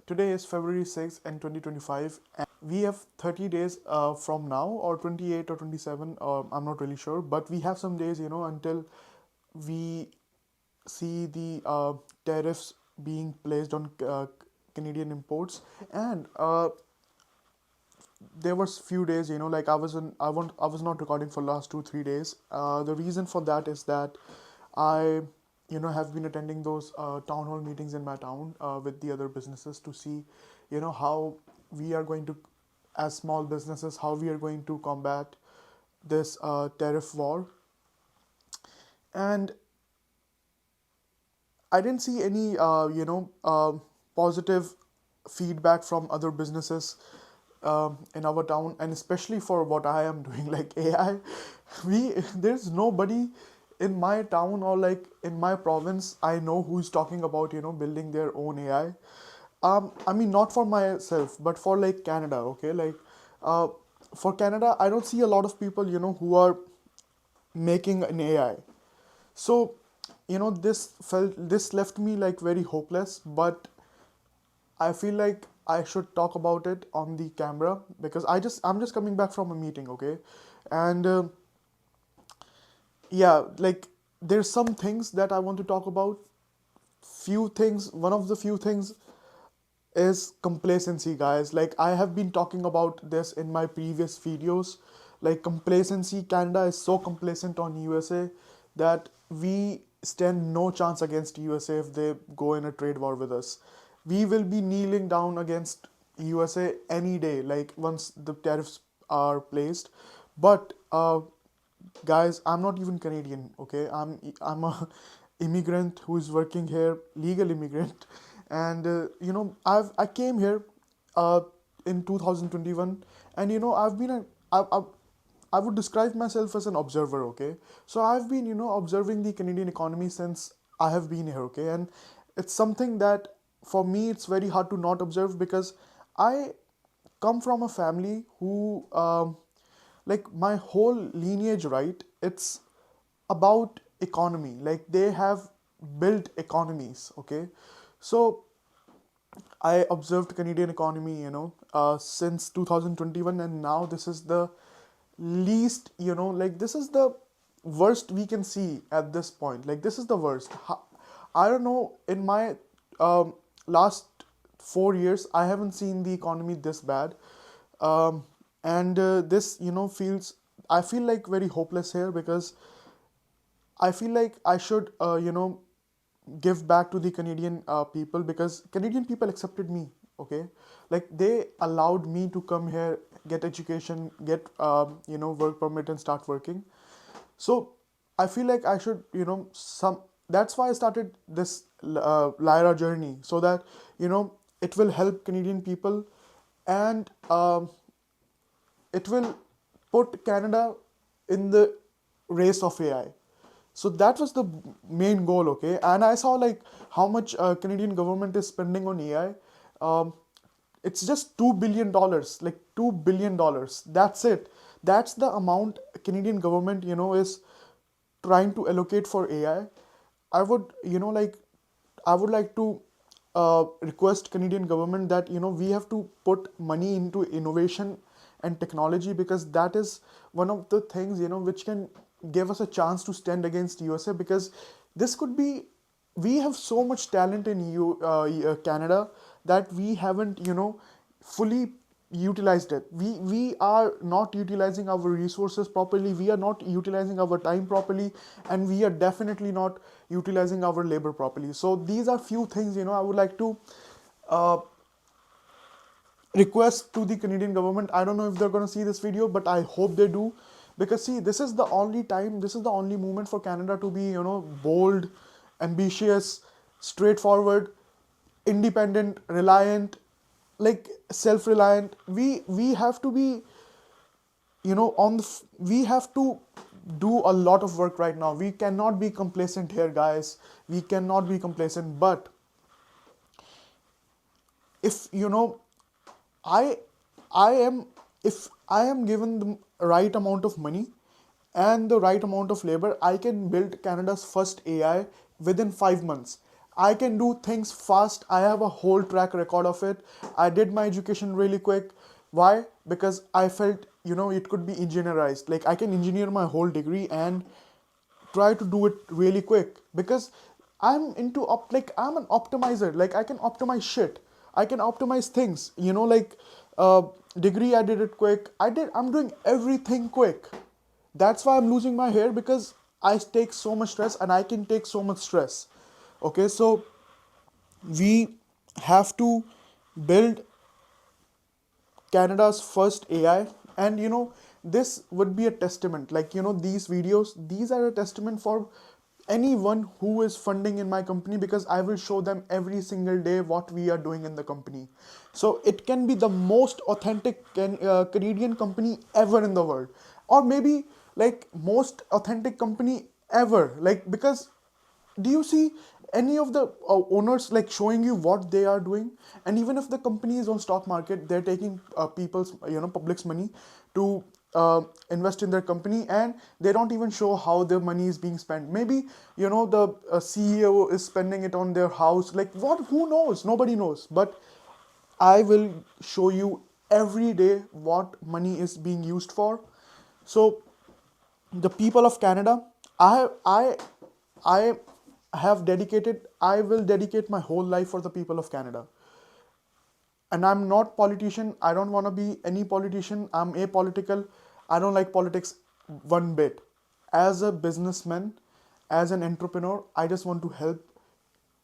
today is February 6th and 2025, and we have 30 days from now, or 28 or 27, I'm not really sure, but we have some days, until we see the tariffs being placed on Canadian imports. And there was few days, like I was not recording for last 2 3 days. The reason for that is that I have been attending those town hall meetings in my town with the other businesses to see how we are going to, as small businesses, how we are going to combat this tariff war. And I didn't see any positive feedback from other businesses in our town, and especially for what I am doing, like AI. We There's nobody in my town or like in my province I know who's talking about building their own AI. I mean, not for myself, but for like Canada. Okay, like uh, for Canada, I don't see a lot of people who are making an AI. So, this left me like very hopeless, but I feel like I should talk about it on the camera because I'm just coming back from a meeting, okay? And yeah, like there's some things that I want to talk about. Few things, one of the few things is complacency, guys. Like I have been talking about this in my previous videos. Like complacency, Canada is so complacent on USA that we stand no chance against USA if they go in a trade war with us. We will be kneeling down against USA any day, like once the tariffs are placed. But guys, I'm not even Canadian, okay? I'm a immigrant who is working here, legal immigrant. And I came here uh in 2021, and I've been a I would describe myself as an observer, okay? So I've been observing the Canadian economy since I have been here, okay? And it's something that for me it's very hard to not observe because I come from a family who like my whole lineage, right? It's about economy. Like they have built economies, okay? So I observed Canadian economy, since 2021, and now this is the least, like this is the worst we can see at this point. Like this is the worst. I don't know. In my last 4 years, I haven't seen the economy this bad, and this, feels. I feel like very hopeless here because I feel like I should, give back to the Canadian people because Canadian people accepted me. Okay, like they allowed me to come here, get education, get work permit and start working. So I feel like I should, some. That's why I started this Lyra journey, so that it will help Canadian people, and it will put Canada in the race of AI. So that was the main goal, okay? And I saw like how much Canadian government is spending on AI. Um, it's just $2 billion, like $2 billion. That's it. That's the amount Canadian government, is trying to allocate for AI. I would, I would like to request Canadian government that we have to put money into innovation and technology because that is one of the things which can give us a chance to stand against USA because this could be we have so much talent in Canada that we haven't fully utilized it. We are not utilizing our resources properly, we are not utilizing our time properly, and we are definitely not utilizing our labor properly. So these are few things I would like to uh, request to the Canadian government. I don't know if they're going to see this video, but I hope they do. Because see, this is the only time, this is the only moment for Canada to be, bold, ambitious, straightforward, independent, reliant, like self-reliant. We have to be, we have to do a lot of work right now. We cannot be complacent here, guys. We cannot be complacent. But if I I am if I am given the right amount of money and the right amount of labor, I can build Canada's first AI within 5 months. I can do things fast. I have a whole track record of it. I did my education really quick. Why? Because I felt, it could be engineerized. Like I can engineer my whole degree and try to do it really quick because like I'm an optimizer. Like I can optimize shit. I can optimize things. Like uh, degree I did it quick. I'm doing everything quick. That's why I'm losing my hair because I take so much stress and I can take so much stress. Okay, so we have to build Canada's first AI. And this would be a testament. Like, these videos, these are a testament for anyone who is funding in my company because I will show them every single day what we are doing in the company. So it can be the most authentic Canadian company ever in the world. Or maybe like most authentic company ever. Like, because do you see any of the owners like showing you what they are doing? And even if the company is on stock market, they're taking people's public's money to invest in their company, and they don't even show how their money is being spent. Maybe the CEO is spending it on their house. Like what? Who knows? Nobody knows. But I will show you every day what money is being used for. So the people of Canada, I I will dedicate my whole life for the people of Canada. And I'm not politician. I don't want to be any politician. I'm apolitical. I don't like politics one bit. As a businessman, as an entrepreneur, I just want to help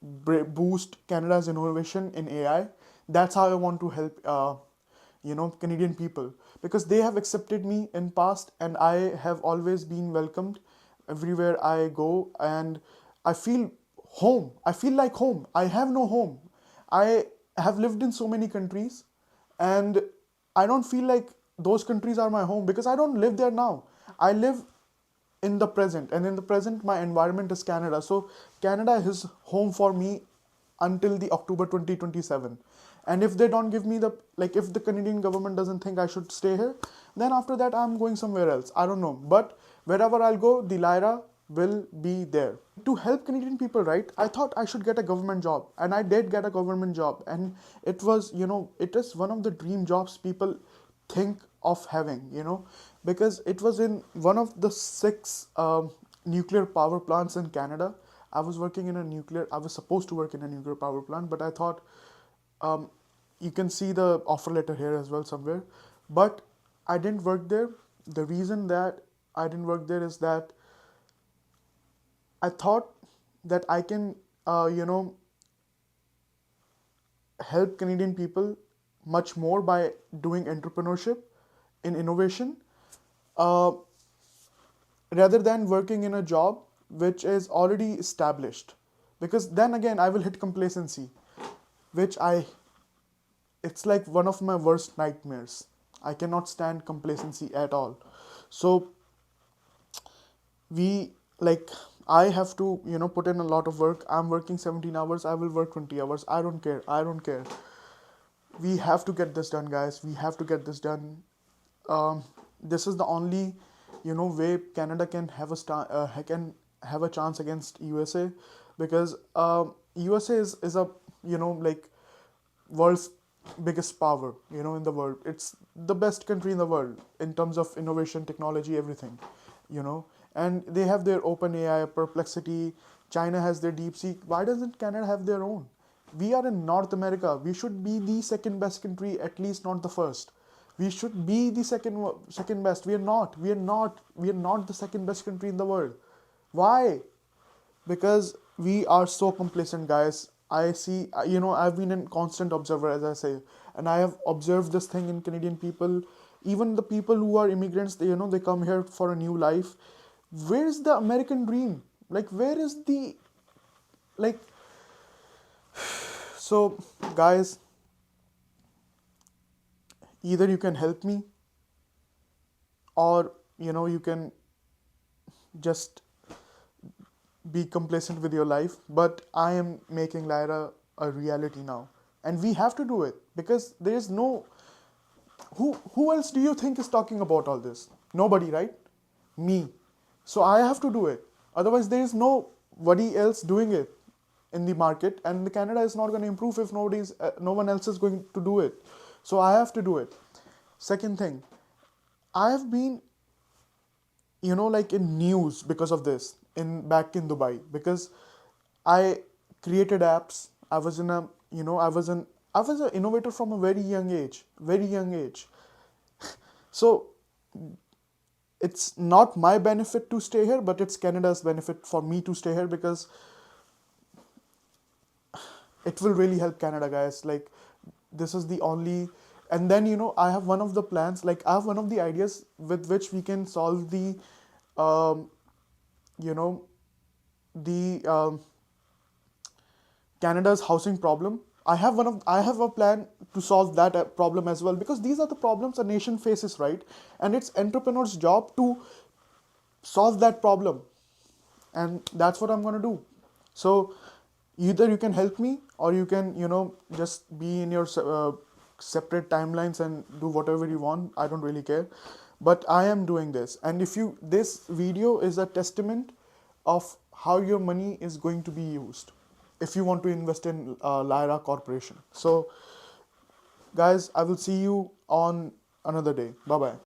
boost Canada's innovation in AI. That's how I want to help, Canadian people because they have accepted me in past, and I have always been welcomed everywhere I go, and I feel home. I feel like home. I have no home. I have lived in so many countries, and I don't feel like those countries are my home because I don't live there now. I live in the present, and in the present my environment is Canada. So Canada is home for me until the October 2027. And if they don't give me the, like, if the Canadian government doesn't think I should stay here, then after that I'm going somewhere else. I don't know, but wherever I'll go, the Lyra will be there. To help Canadian people, right, I thought I should get a government job, and I did get a government job. And it was, it is one of the dream jobs people think of having, because it was in one of the six nuclear power plants in Canada. I was supposed to work in a nuclear power plant, but I thought, um, you can see the offer letter here as well somewhere. But I didn't work there. The reason that I didn't work there is that I thought that I can, help Canadian people much more by doing entrepreneurship in innovation, uh, rather than working in a job which is already established. Because then again, I will hit complacency, which it's like one of my worst nightmares. I cannot stand complacency at all. So we like I have to put in a lot of work. I'm working 17 hours. I will work 20 hours. I don't care. I don't care. We have to get this done, guys. We have to get this done. This is the only way Canada can have can have a chance against USA, because USA is a like world's biggest power in the world. It's the best country in the world in terms of innovation, technology, everything, you know and they have their open AI, Perplexity. China has their DeepSeek. Why doesn't Canada have their own? We are in North America. We should be the second best country, at least not the first. We should be the second best. We are not. We are not the second best country in the world. Why? Because we are so complacent, guys. I see, I've been a constant observer, as I say, and I have observed this thing in Canadian people. Even the people who are immigrants, they come here for a new life. Where is the American dream? Like, where is the, like, so, guys, either you can help me, or, you can just be complacent with your life. But I am making Lyra a reality now, and we have to do it because there is no, who else do you think is talking about all this? Nobody, right? Me. So I have to do it. Otherwise, there is nobody else doing it. in the market, and the Canada is not going to improve if no one else is going to do it. So I have to do it. Second thing, I have been, like in news because of this in back in Dubai, because I created apps. I was in a, I was an innovator from a very young age. So it's not my benefit to stay here, but it's Canada's benefit for me to stay here, because it will really help Canada, guys. Like, this is the only, and then I have one of the plans, like I have one of the ideas with which we can solve um, you know, the Canada's housing problem. I have a plan to solve that problem as well, because these are the problems a nation faces, right? And it's entrepreneurs' job to solve that problem, and that's what I'm going to do. So either you can help me, or you can just be in your separate timelines and do whatever you want. I don't really care, but I am doing this. And if you this video is a testament of how your money is going to be used if you want to invest in Lyra Corporation. So guys, I will see you on another day. Bye bye.